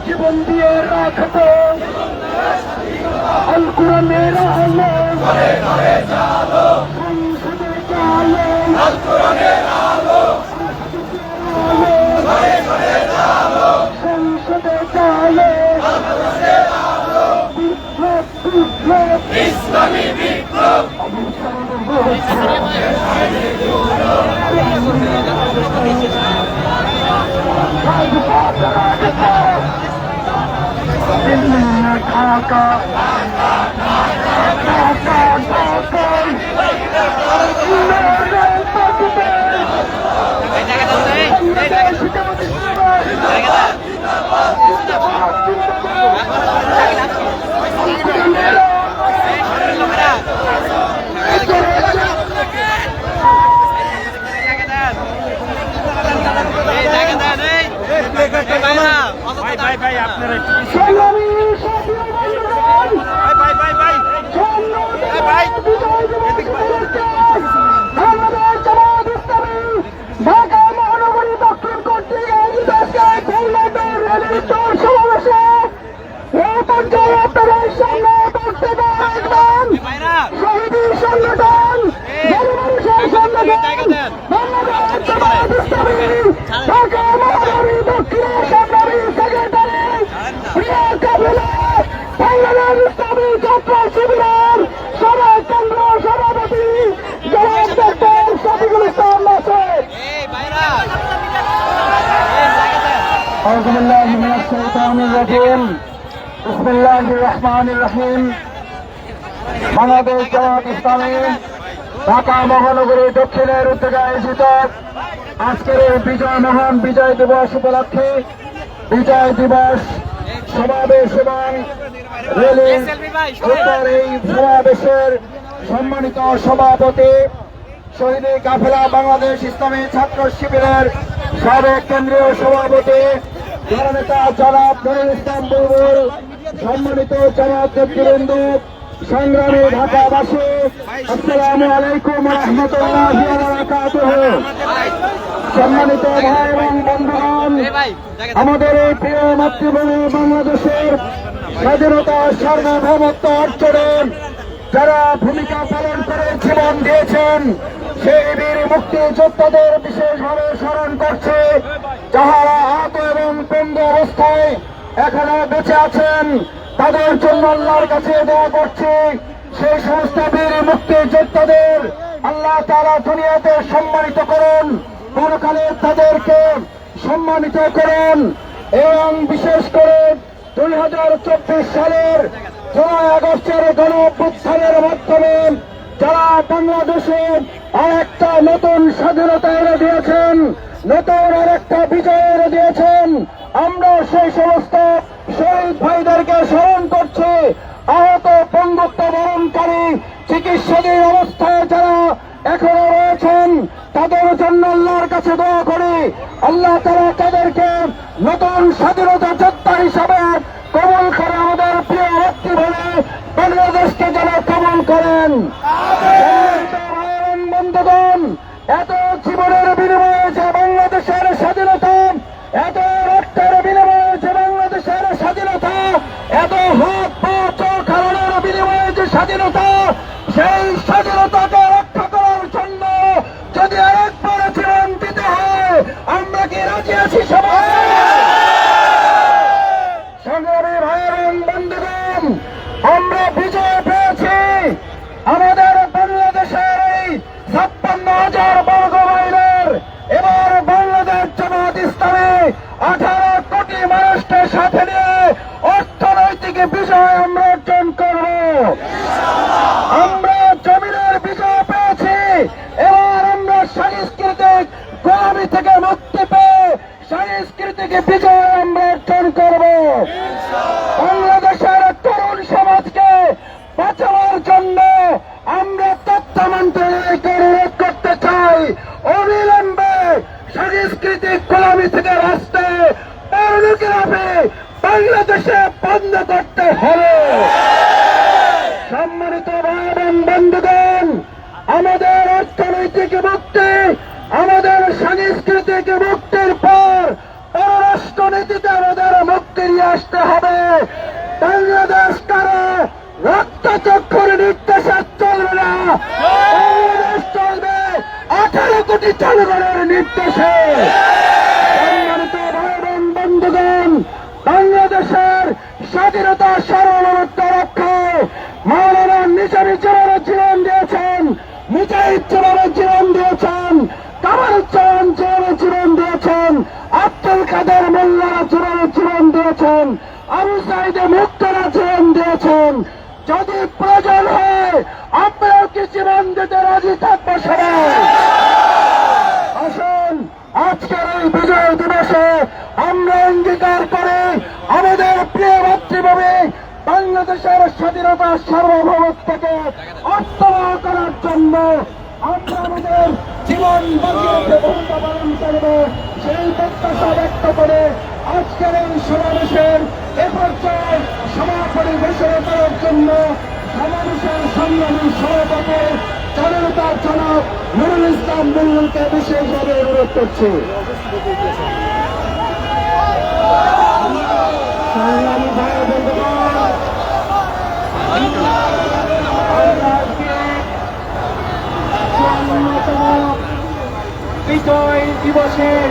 জীবন দিয়ে রাখবো আল কোরআনের আলো ঘরে ঘরে চালো সংসদে চালো আল কোরআনের আলো ঘরে ঘরে চালো সংসদে চালো বাংলাদেশের আলো বিপ্লব বিপ্লব ইসলামী বিপ্লব ঢাকা ঢাকা মহানগরী দক্ষিণ কর্তৃক আয়োজিত সমাবেশে এই পর্যায়ে আপনাদের সামনে বক্তব্য রাখবেন শহীদী সংগঠন জনমানুষের সংগঠন বাংলাদেশ জামায়াত ইসলামী ঢাকা মহানগরী দক্ষিণের সংগ্রামী সেক্রেটারি প্রিয় কাফেলা বাংলাদেশ ইসলামী ছাত্র শিবিরের সভা কেন্দ্র সভাপতি জনাব ডক্টর শফিকুল ইসলাম নাসির। أعوذ بالله من الشيطان الرجيم بسم الله الرحمن الرحيم বাংলাদেশ জামায়াত ইসলামী ঢাকা মহানগরী দক্ষিণের উদ্যোগে আয়োজিত আজকের এই মহান বিজয় দিবস উপলক্ষে বিজয় দিবস সমাবেশ এবং এই সমাবেশের সম্মানিত সভাপতি শহীদী কাফেলা বাংলাদেশ ইসলামী ছাত্র শিবিরের সাবেক কেন্দ্রীয় সভাপতি জননেতা জনাব নুরুল ইসলাম বুলবুল, সম্মানিত জামাত নেতৃবৃন্দ, সংগ্রামী ঢাকাবাসী, আসসালামু আলাইকুম ওয়া রাহমাতুল্লাহি ওয়া বারাকাতুহু। সম্মানিত ভাই এবং বন্ধুগণ, আমাদের এই প্রিয় মাতৃভূমি বাংলাদেশের স্বাধীনতা সার্বভৌমত্ব অর্জনে যারা ভূমিকা পালন করে জীবন দিয়েছেন সেই বীর মুক্তিযোদ্ধাদের বিশেষভাবে স্মরণ করছে, যাহারা আহত এবং পঙ্গু অবস্থায় এখনো বেঁচে আছেন তাদের জন্য আল্লাহর কাছে দোয়া করছি। সেই সমস্ত বীর মুক্তিযোদ্ধাদের আল্লাহ তাআলা দুনিয়াতে সম্মানিত করুন, পরকালে তাদেরকে সম্মানিত করুন এবং বিশেষ করে 2024 সালের 9 আগস্টের গণঅভ্যুত্থানের মাধ্যমে যারা বাংলাদেশে আরেকটা নতুন স্বাধীনতা এনে দিয়েছেন, নতুন আরেকটা বিজয় এনে দিয়েছেন, আমরা সেই সমস্ত শহীদ ভাইদেরকে স্মরণ করছি। আহত পঙ্গুত্ব বরণকারী চিকিৎসাধীন অবস্থায় যারা এখনো রয়েছেন তাদের জন্য আল্লাহর কাছে দোয়া করি, আল্লাহ তাআলা তাদেরকে নতুন স্বাধীনতা যোদ্ধা হিসাবে কবুল করে আমাদের প্রিয় মাতৃভূমি বাংলাদেশকে যেন কবুল করেন। বন্ধুগণ, এত জীবনের বিনিময়ে যে বাংলাদেশের স্বাধীনতা, এত রক্তের বিনিময়ে যে বাংলাদেশের স্বাধীনতা, এত হাত পা চোখ হারানোর বিনিময়ে যে স্বাধীনতা, সেই স্বাধীনতাকে রক্ষা করার জন্য যদি আরেকবার জীবন দিতে হয় আমরা কি রাজি আছি সবাই? সংগ্রামী ভাই এবং বন্ধুগণ, আমরা বিজয় ঐতিহাসিক বিজয় আমরা অর্জন করব। বাংলাদেশের তরুণ সমাজকে বাঁচানোর জন্য আমরা তথ্য মন্ত্রণালয়কে অনুরোধ করতে চাই, অবিলম্বে সাংস্কৃতিক গোলামি থেকে রাষ্ট্রে পর্নোগ্রাফি বাংলাদেশে বন্ধ করতে হবে। সম্মানিত ভাই এবং বন্ধুগণ, আমাদের অর্থনৈতিক মুক্তি, আমাদের সাংস্কৃতিক মুক্তির পর পররাষ্ট্রনীতিতে আমাদের মুক্তি নিয়ে আসতে হবে। বাংলাদেশ কারো রক্তচক্ষুর নির্দেশে চলবে না, বাংলাদেশ চলবে 18 কোটি জনগণের নির্দেশে। সম্মানিত ভাই এবং বন্ধুগণ, বাংলাদেশের স্বাধীনতা সার্বভৌমত্ব রক্ষায় মাওলানা নিজামী জীবন দিয়েছেন, মুজাহিদ জীবন দিয়েছেন, কামারুজ্জামান জীবন দিয়েছেন, আব্দুল কাদের মোল্লারা জীবন দিয়েছেন, আবু সাইদে মুক্তারা জীবন দিয়েছেন। যদি প্রয়োজন হয় আপনারাও কি জীবন দিতে রাজি থাকবো সবাই? আসুন আজকের এই বিজয় দিবসে আমরা অঙ্গীকার করে আমাদের প্রিয় মাতৃভূমি বাংলাদেশের স্বাধীনতা সার্বভৌমত্বকে অর্থবহ করার জন্য আমরা আমাদের জীবন বাঁচিয়ে ভূমিকা পালন করব, সেই প্রত্যাশা ব্যক্ত করে আজকের এই সমাবেশের এ পর্যায়ে সমাপনী ঘোষণা করার জন্য সমাবেশের সংগ্রামী সভাপতি জনতার জনক নুরুল ইসলাম বুলবুলকে বিশেষভাবে অনুরোধ করছি। সংগ্রামী ভাই বন্ধুগণ, বিজয় দিবসের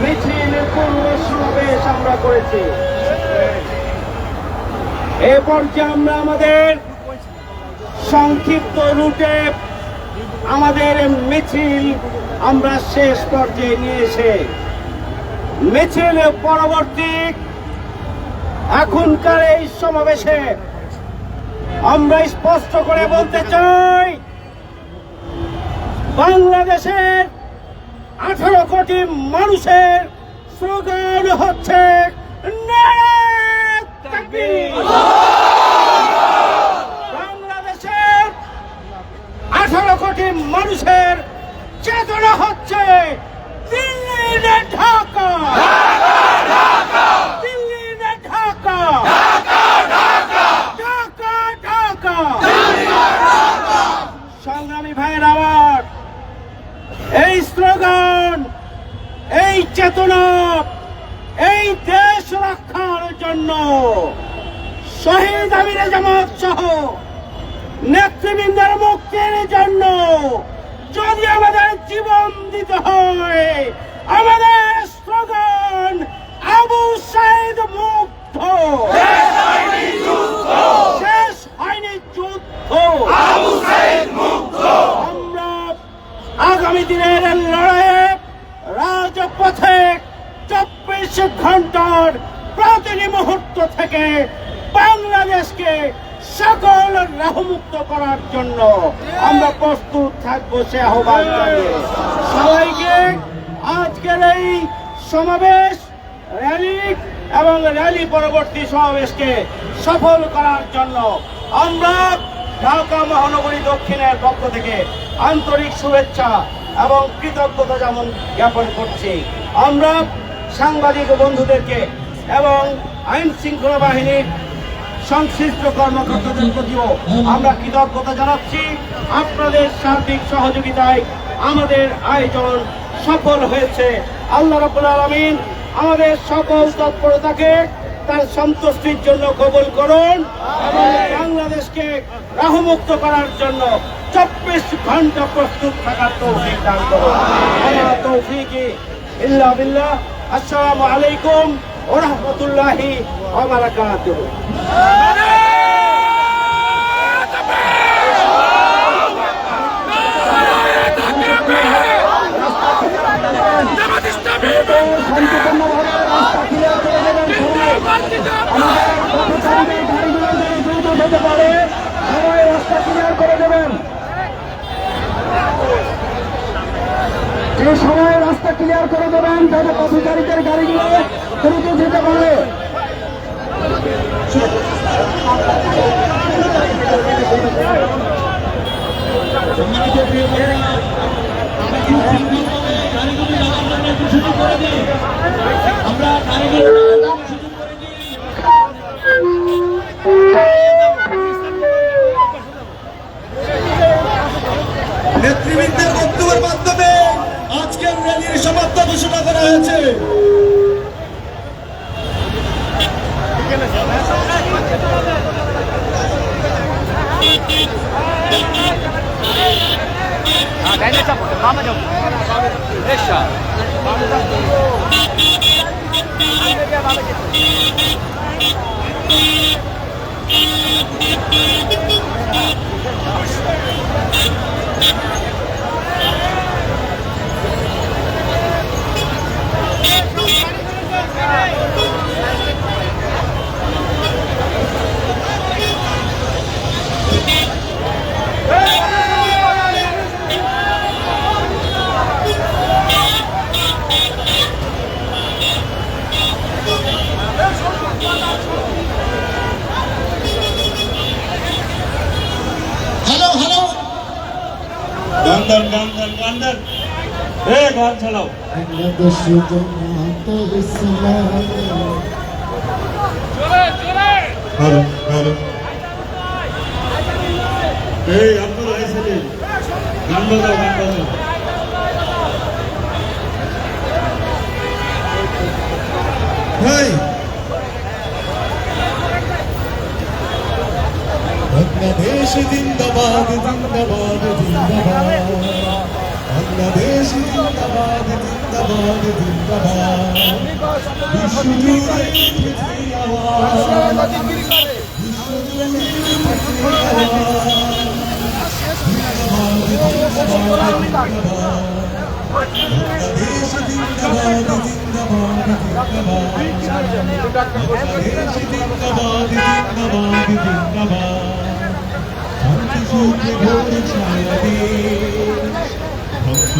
মিছিল পূর্ব সমাবেশ আমরা করেছি। এ পর্যায়ে আমরা আমাদের সংক্ষিপ্ত রুটে আমাদের মিছিল আমরা শেষ পর্যায়ে নিয়ে এসে মিছিল পরবর্তী এখনকার এই সমাবেশে আমরা স্পষ্ট করে বলতে চাই, বাংলাদেশের 18 কোটি মানুষের স্লোগান হচ্ছে নারে তাকবীর। বাংলাদেশের 18 কোটি মানুষের চেতনা হচ্ছে দিল্লি না ঢাকা, দিল্লি না ঢাকা, ঢাকা ঢাকা। সংগ্রামী ভাইয়ের আওয়াজ, এই স্লোগান, এই চেতনা, এই দেশ রক্ষার জন্য শহীদ আমিরে জামাত সহ নেতৃবৃন্দের মুক্তির জন্য যদি আমাদের জীবন দিতে হয়, আমাদের স্লোগান আবু সাইদ মুক্ত, শেষ হয়নি যুদ্ধ, আবু সাইদ মুক্ত। আমরা আগামী দিনের লড়াইয়ে রাজপথে 24 ঘন্টার প্রতিটি মুহূর্ত থেকে বাংলাদেশকে সকল রাহমুক্ত করার জন্য আমরা প্রস্তুত থাকবো, সে আহ্বান জানিয়ে সবাইকে আজকের এই সমাবেশ, র্যালি এবং র্যালি পরবর্তী সমাবেশকে সফল করার জন্য আমরা ঢাকা মহানগরী দক্ষিণের পক্ষ থেকে আন্তরিক শুভেচ্ছা এবং কৃতজ্ঞতা যেমন জ্ঞাপন করছি। আমরা সাংবাদিক বন্ধুদেরকে এবং আইন শৃঙ্খলা বাহিনীর সংশ্লিষ্ট কর্মকর্তাদের প্রতিও আমরা কৃতজ্ঞতা জানাচ্ছি। আপনাদের সার্বিক সহযোগিতায় আমাদের আয়োজন সফল হয়েছে। আল্লাহ রাব্বুল আলামিন আমাদের সকল তৎপরতাকে তার সন্তুষ্টির জন্য কবুল করুন এবং বাংলাদেশকে রাহমুক্ত করার জন্য 24 ঘন্টা প্রস্তুত থাকার তৌফিক দান করুন। আমা তৌফিকি ইল্লা বিল্লাহ। আসসালামু আলাইকুম ওয়া রাহমাতুল্লাহি ওয়া বারাকাতুহু। এই সময় রাস্তা ক্লিয়ার করে দেবেন যাতে পথচারীদের গাড়িগুলো দ্রুত যেতে পারে। নেতৃবৃন্দের বক্তব্যের মাধ্যমে আজকের র্যালির সমাপ্ত ঘোষণা করা হয়েছে। হ্যালো হ্যালো, গান চালাও। হ্যালো হ্যালো, এই আপনারা আইসেন, গান বাজাও। ভাই বাংলাদেশ জিন্দাবাদ, জিন্দাবাদ, জিন্দাবাদ। বাংলাদেশ জিন্দাবাদ, জিন্দাবাদ, জিন্দাবাদ। বিশ্বজুড়ে উঠেছে আওয়াজ, বিশ্বজুড়ে উঠেছে আওয়াজ। জিন্দাবাদ, জিন্দাবাদ, জিন্দাবাদ। বাংলাদেশ জিন্দাবাদ, জিন্দাবাদ, জিন্দাবাদ। বাংলাদেশ জিন্দাবাদ, জিন্দাবাদ, জিন্দাবাদ। শান্তি সূত্রে ঘোরে ছায়া দেশ, ধ্বংস